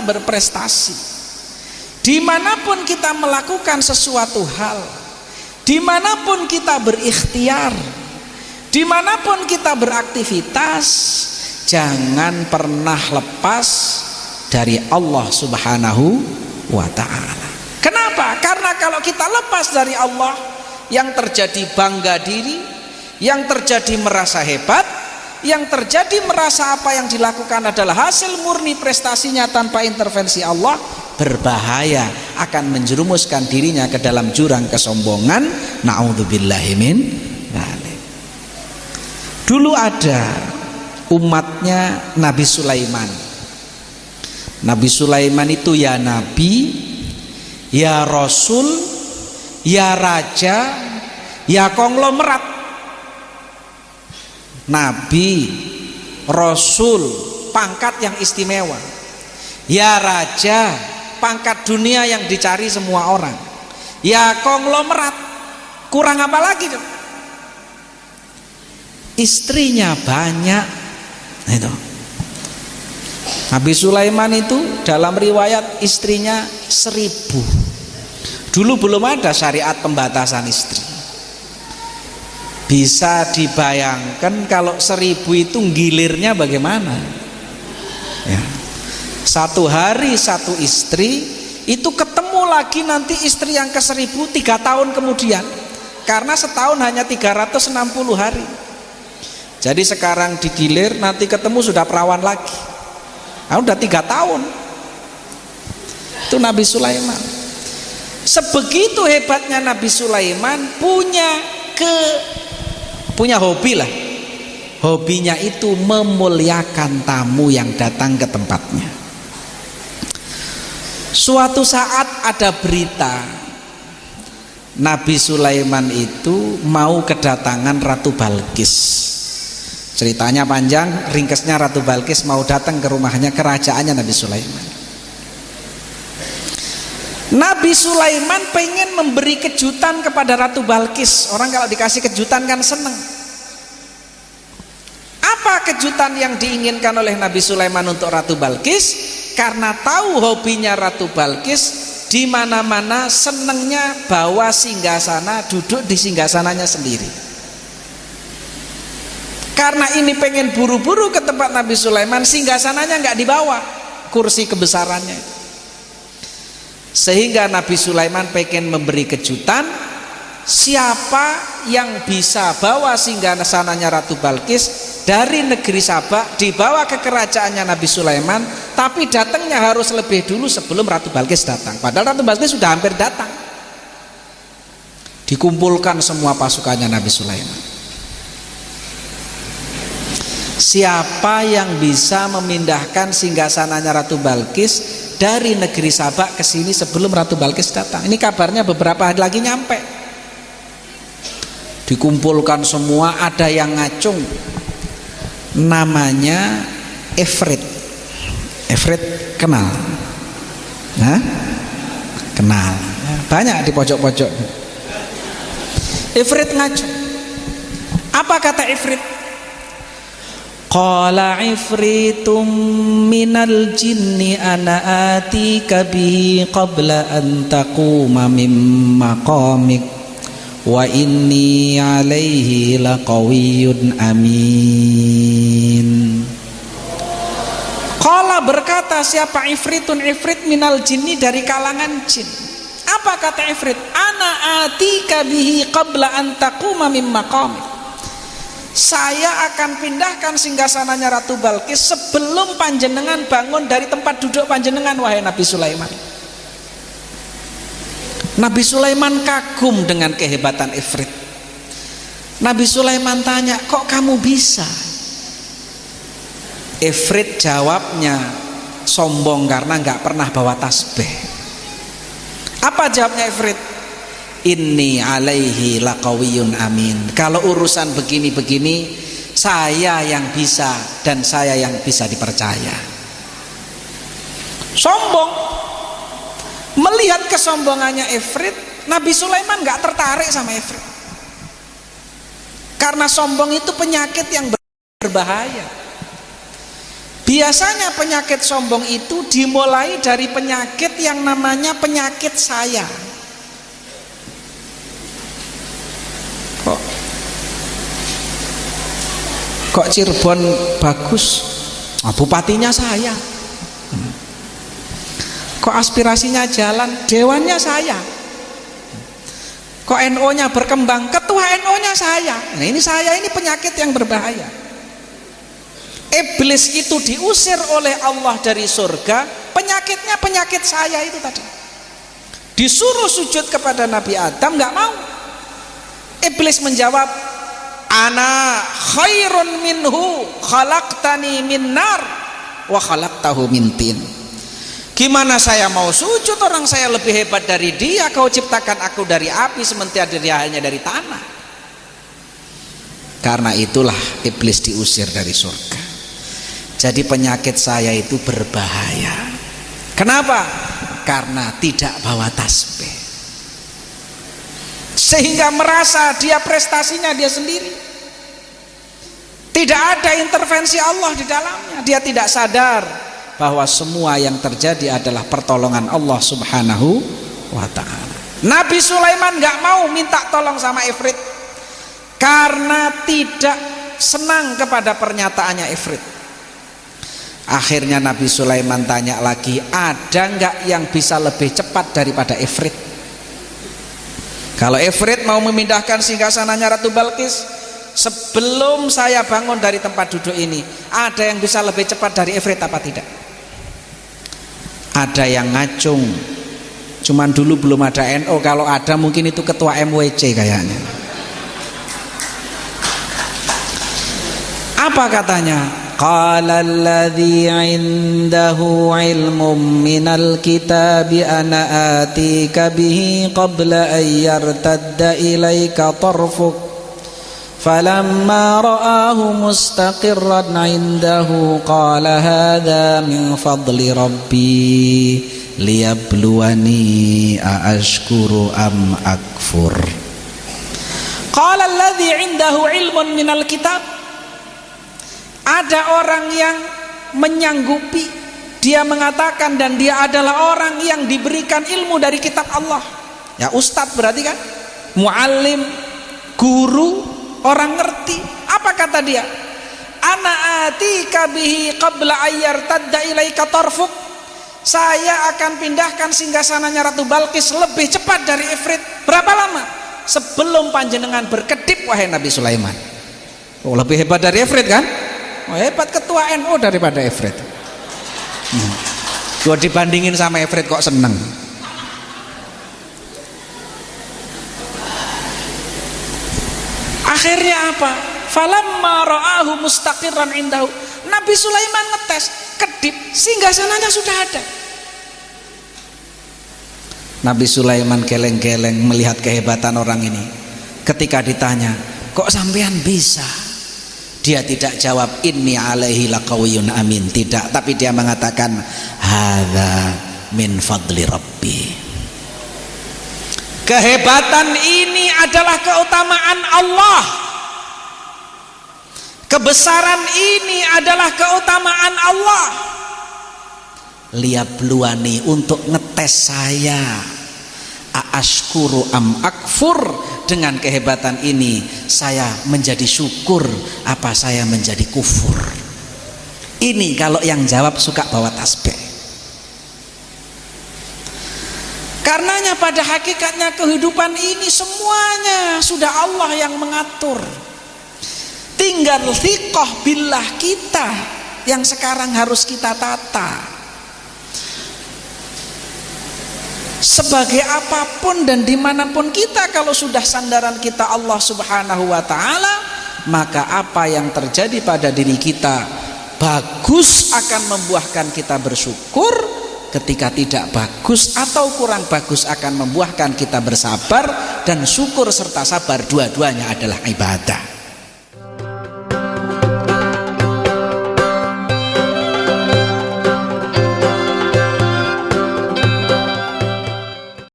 berprestasi, dimanapun kita melakukan sesuatu hal, dimanapun kita berikhtiar, dimanapun kita beraktivitas, jangan pernah lepas dari Allah Subhanahu wa ta'ala. Kenapa? Karena kalau kita lepas dari Allah, yang terjadi bangga diri, yang terjadi merasa hebat, yang terjadi merasa apa yang dilakukan adalah hasil murni prestasinya tanpa intervensi Allah, berbahaya, akan menjerumuskan dirinya ke dalam jurang kesombongan. Na'udzubillahi min dzalik. Dulu ada umatnya Nabi Sulaiman. Nabi Sulaiman itu ya Nabi, ya Rasul, ya Raja, ya konglomerat. Nabi, Rasul, pangkat yang istimewa, ya Raja, pangkat dunia yang dicari semua orang, ya konglomerat. Kurang apa lagi? Istrinya banyak. Nah, itu Nabi Sulaiman itu dalam riwayat istrinya 1000. Dulu belum ada syariat pembatasan istri. Bisa dibayangkan kalau 1000 itu gilirnya bagaimana ya. Satu hari satu istri, itu ketemu lagi nanti istri yang ke-1000 3 tahun kemudian, karena setahun hanya 360 hari. Jadi sekarang digilir, nanti ketemu sudah perawan lagi. Nah, udah 3 tahun. Itu Nabi Sulaiman. Sebegitu hebatnya Nabi Sulaiman, punya hobi lah. Hobinya itu memuliakan tamu yang datang ke tempatnya. Suatu saat ada berita Nabi Sulaiman itu mau kedatangan Ratu Balkis. Ceritanya panjang, ringkesnya Ratu Balkis mau datang ke rumahnya, kerajaannya Nabi Sulaiman. Nabi Sulaiman pengen memberi kejutan kepada Ratu Balkis. Orang kalau dikasih kejutan kan seneng. Apa kejutan yang diinginkan oleh Nabi Sulaiman untuk Ratu Balkis? Karena tahu hobinya Ratu Balkis, di mana-mana senengnya bawa singgasana, duduk di singgasananya sendiri. Karena ini pengen buru-buru ke tempat Nabi Sulaiman, singgasananya nggak dibawa, kursi kebesarannya. Sehingga Nabi Sulaiman pengen memberi kejutan, siapa yang bisa bawa singgasananya Ratu Balkis dari negeri Sabah dibawa ke kerajaannya Nabi Sulaiman, tapi datangnya harus lebih dulu sebelum Ratu Balkis datang. Padahal Ratu Balkis sudah hampir datang. Dikumpulkan semua pasukannya Nabi Sulaiman. Siapa yang bisa memindahkan singgasananya Ratu Balkis dari negeri Sabak ke sini sebelum Ratu Balkis datang? Ini kabarnya beberapa hari lagi nyampe. Dikumpulkan semua, ada yang ngacung. Namanya Ifrit. Ifrit kenal? Hah? Kenal. Banyak di pojok-pojok. Ifrit ngacung. Apa kata Ifrit? Qala ifritum minal jinni ana atika bihi qabla an taquma min maqamik wa inni alaihi laqawiyyun amin. Qala berkata siapa ifritun, ifrit minal jinni dari kalangan jin. Apa kata ifrit? Ana atika bihi qabla an taquma min maqamik. Saya akan pindahkan singgasananya Ratu Balkis sebelum panjenengan bangun dari tempat duduk panjenengan, wahai Nabi Sulaiman. Nabi Sulaiman kagum dengan kehebatan Ifrit. Nabi Sulaiman tanya, kok kamu bisa? Ifrit jawabnya sombong karena nggak pernah bawa tasbih. Apa jawabnya Ifrit? Inni alaihi laqawiyyun amin. Kalau urusan begini-begini saya yang bisa dan saya yang bisa dipercaya. Sombong. Melihat kesombongannya Ifrit, Nabi Sulaiman gak tertarik sama Ifrit. Karena sombong itu penyakit yang berbahaya. Biasanya penyakit sombong itu dimulai dari penyakit yang namanya penyakit saya. Kok Cirebon bagus? Bupatinya saya. Kok aspirasinya jalan? Dewannya saya. Kok NO-nya berkembang? Ketua NO-nya saya. Nah, ini saya, ini penyakit yang berbahaya. Iblis itu diusir oleh Allah dari surga, penyakitnya penyakit saya itu tadi. Disuruh sujud kepada Nabi Adam, nggak mau. Iblis menjawab, ana khairun minhu khalaqtani min nar wa khalaqtahu min tin. Gimana saya mau sujud, orang saya lebih hebat dari dia. Kau ciptakan aku dari api sementara dia hanya dari tanah. Karena itulah iblis diusir dari surga. Jadi penyakit saya itu berbahaya. Kenapa? Karena tidak bawa tasbih, sehingga merasa dia prestasinya dia sendiri. Tidak ada intervensi Allah di dalamnya. Dia tidak sadar bahwa semua yang terjadi adalah pertolongan Allah Subhanahu wa ta'ala. Nabi Sulaiman gak mau minta tolong sama Ifrit karena tidak senang kepada pernyataannya Ifrit. Akhirnya Nabi Sulaiman tanya lagi, ada nggak yang bisa lebih cepat daripada Ifrit? Kalau Ifrit mau memindahkan singgasananya Ratu Balqis, sebelum saya bangun dari tempat duduk ini, ada yang bisa lebih cepat dari Ifrit apa tidak? Ada yang ngacung, cuman dulu belum ada NO, kalau ada mungkin itu ketua MWC kayaknya. Apa katanya? Qala alladhi 'indahu 'ilmun minal kitabi ana atika bihi qabla an yartadda ilayka tarfuk falamma ra'ahu mustaqirran 'indahu qala hadha min fadli rabbi liyabluwani aashkuru am akfur. Qala alladhi 'indahu 'ilmun minal kitab. Ada orang yang menyanggupi, dia mengatakan, dan dia adalah orang yang diberikan ilmu dari kitab Allah. Ya, ustadz berarti kan, muallim, guru, orang ngerti. Apa kata dia? Ana atika bihi qabla ayyar tadda ilaika tarfuk. Saya akan pindahkan singgasananya Ratu Balqis lebih cepat dari Ifrit. Berapa lama? Sebelum panjenengan berkedip wahai Nabi Sulaiman. Oh, lebih hebat dari Ifrit kan? Oh, hebat ketua NU daripada Ifrit. Gua dibandingin sama Ifrit kok seneng. Akhirnya apa? Falamma ra'ahu mustaqirran indahu. Nabi Sulaiman ngetes, kedip, singgasananya sudah ada. Nabi Sulaiman geleng-geleng melihat kehebatan orang ini. Ketika ditanya, kok sampean bisa? Dia tidak jawab inni alaihi laqawiyyun amin, tidak, tapi dia mengatakan hadza min fadli rabbi. Kehebatan ini adalah keutamaan Allah. Kebesaran ini adalah keutamaan Allah. Liyabluwani, untuk ngetes saya. Aashkuru am akfur. Dengan kehebatan ini saya menjadi syukur apa saya menjadi kufur. Ini kalau yang jawab suka bawa tasbih. Karenanya pada hakikatnya kehidupan ini semuanya sudah Allah yang mengatur. Tinggal thiqah billah kita yang sekarang harus kita tata. Sebagai apapun dan dimanapun kita, kalau sudah sandaran kita Allah Subhanahu wa ta'ala, maka apa yang terjadi pada diri kita bagus akan membuahkan kita bersyukur. Ketika tidak bagus atau kurang bagus akan membuahkan kita bersabar. Dan syukur serta sabar dua-duanya adalah ibadah.